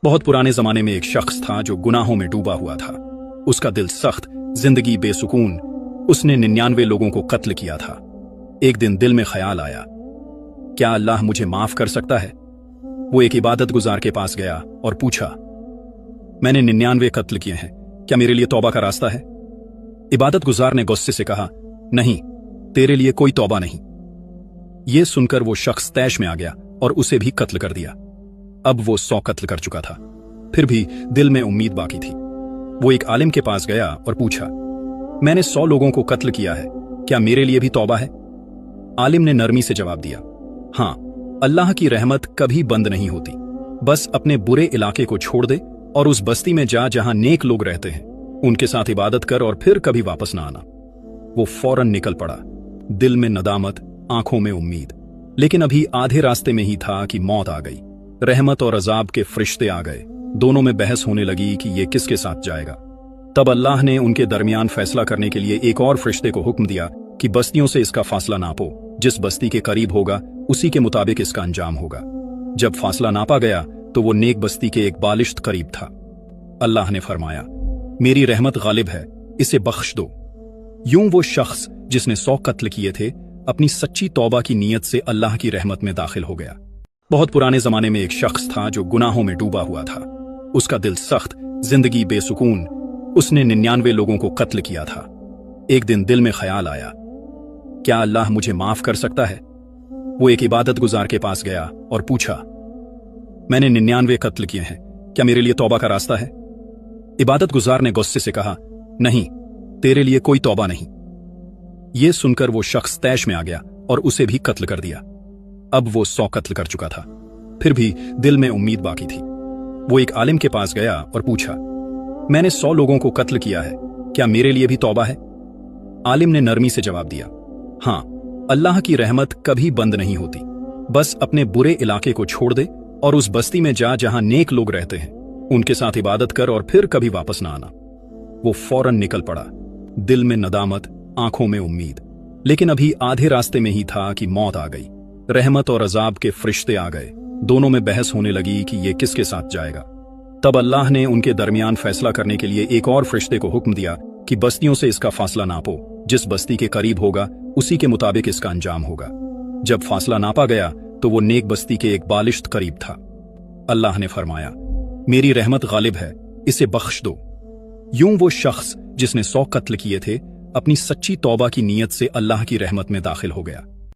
बहुत पुराने जमाने में एक शख्स था जो गुनाहों में डूबा हुआ था। उसका दिल सख्त, जिंदगी बेसुकून। उसने 99 लोगों को कत्ल किया था। एक दिन दिल में ख्याल आया, क्या अल्लाह मुझे माफ कर सकता है? वो एक इबादत गुजार के पास गया और पूछा, मैंने 99 कत्ल किए हैं, क्या मेरे लिए तौबा का रास्ता है? इबादत गुजार ने गुस्से से कहा, नहीं, तेरे लिए कोई तौबा नहीं। यह सुनकर वो शख्स तैश में आ गया और उसे भी कत्ल कर दिया। अब वो 100 कत्ल कर चुका था, फिर भी दिल में उम्मीद बाकी थी। वो एक आलिम के पास गया और पूछा, मैंने 100 लोगों को कत्ल किया है, क्या मेरे लिए भी तौबा है? आलिम ने नरमी से जवाब दिया, हां, अल्लाह की रहमत कभी बंद नहीं होती। बस अपने बुरे इलाके को छोड़ दे और उस बस्ती में जा जहां नेक लोग रहते हैं, उनके साथ इबादत कर और फिर कभी वापस ना आना। वो फौरन निकल पड़ा, दिल में नदामत, आंखों में उम्मीद। लेकिन अभी आधे रास्ते में ही था कि मौत आ गई। रहमत और अजाब के फरिश्ते आ गए। दोनों में बहस होने लगी कि ये किसके साथ जाएगा। तब अल्लाह ने उनके दरमियान फैसला करने के लिए एक और फरिश्ते को हुक्म दिया कि बस्तियों से इसका फासला नापो। जिस बस्ती के करीब होगा उसी के मुताबिक इसका अंजाम होगा। जब फासला नापा गया तो वो नेक बस्ती के एक बालिश्त करीब था। अल्लाह ने फरमाया, मेरी रहमत गालिब है, इसे बख्श दो। यूं वो शख्स जिसने 100 कत्ल किए थे, अपनी सच्ची तौबा की नीयत से अल्लाह की रहमत में दाखिल हो गया। बहुत पुराने जमाने में एक शख्स था जो गुनाहों में डूबा हुआ था। उसका दिल सख्त, जिंदगी बेसुकून। उसने 99 लोगों को कत्ल किया था। एक दिन दिल में ख्याल आया, क्या अल्लाह मुझे माफ कर सकता है? वो एक इबादत गुजार के पास गया और पूछा, मैंने 99 कत्ल किए हैं, क्या मेरे लिए तौबा का रास्ता है? इबादत गुजार ने गुस्से से कहा, नहीं, तेरे लिए कोई तौबा नहीं। यह सुनकर वो शख्स तैश में आ गया और उसे भी कत्ल कर दिया। अब वो 100 कत्ल कर चुका था, फिर भी दिल में उम्मीद बाकी थी। वो एक आलिम के पास गया और पूछा, मैंने 100 लोगों को कत्ल किया है, क्या मेरे लिए भी तौबा है? आलिम ने नरमी से जवाब दिया, हां, अल्लाह की रहमत कभी बंद नहीं होती। बस अपने बुरे इलाके को छोड़ दे और उस बस्ती में जा जहां नेक लोग रहते हैं, उनके साथ इबादत कर और फिर कभी वापस ना आना। वो फौरन निकल पड़ा, दिल में नदामत, आंखों में उम्मीद। लेकिन अभी आधे रास्ते में ही था कि मौत आ गई। रहमत और अजाब के फरिश्ते आ गए। दोनों में बहस होने लगी कि ये किसके साथ जाएगा। तब अल्लाह ने उनके दरमियान फैसला करने के लिए एक और फरिश्ते को हुक्म दिया कि बस्तियों से इसका फासला नापो। जिस बस्ती के करीब होगा उसी के मुताबिक इसका अंजाम होगा। जब फासला नापा गया तो वो नेक बस्ती के एक बालिश्त करीब था। अल्लाह ने फरमाया, मेरी रहमत गालिब है, इसे बख्श दो। यूं वो शख्स जिसने 100 कत्ल किए थे, अपनी सच्ची तौबा की नीयत से अल्लाह की रहमत में दाखिल हो गया।